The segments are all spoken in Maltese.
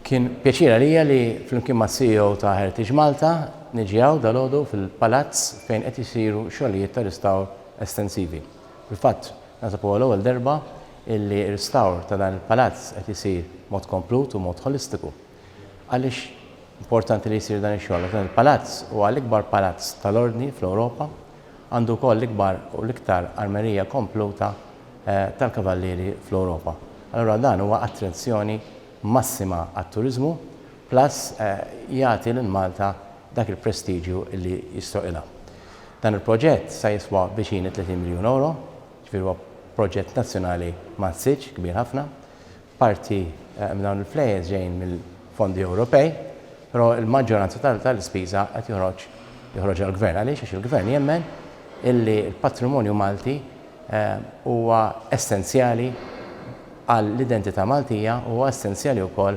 Kien pjaċira lija li flimkien ma' CEO ta' Heritage Malta niġjaw dalodu fil-palazz fejn qed isiru xogħlijiet ta' ristawr estensivi. Fil-fatt, nasabu l-ewwel darba illi ristawr ta' dan il-palazz qed isir mod komplut u mod holistiku. Għaliex importanti li jsir dan ix-xogħol. Dan il-palazz huwa l-ikbar palazz tal-ordni fl-Ewropa, għandu wkoll l-ikbar u l-iktar armerija kompluta tal-kavallieri fl-Ewropa. Allura dan huwa attrazzjoni massima għat-turiżmu plus jagħti lil Malta dak il-prestiġju li jistoqilha. Dan il-proġett sa jiswa biċini 30 miljun euro, ġifieri huwa proġett nazzjonali massiġġ kbir ħafna, parti minn dawn il-flejjes ġejjin mill-fondi Ewropej, però l-maġġoranza tal-ispiża qed joħroġ għall-Gvern. Għaliex għax il-Gvern jemmen illi l-patrimonju Malti huwa essenzjali għall-identità Maltija u essenzjali wkoll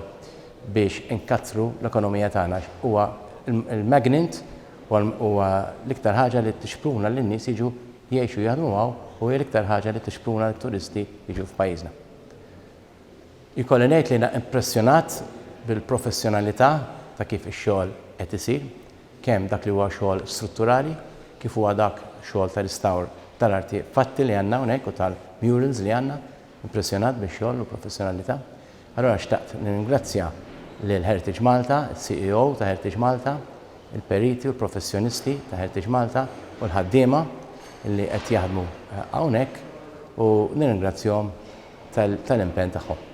biex inkattru l-ekonomija tagħna. Huwa il-magnet huwa l-iktar ħaġa li tixpruna lin-nies jiġu jgħixu jaħdmu hawn u hija l-iktar ħaġa li tixpruna lit-turisti jiġu f'pajjiżna. Ikolli ngħid li impressjonat bil-professjonalità ta' kif ix-xogħol qed isir, kemm dak li huwa xogħol strutturali, kif huwa dak xogħol tal-ristawr tal-arti fatti li għandna hawnhekk u tal-murals li għandna, impressjonat bix-xogħol u professjonalità. Allura xtaqt ningrazzja lil Heritage Malta, il-CEO ta' Heritage Malta, il-periti u l-professjonisti ta' Heritage Malta u l-ħaddiema li qed jaħdmu hawnhekk u nirringrazzjahom tal-impenn tagħhom.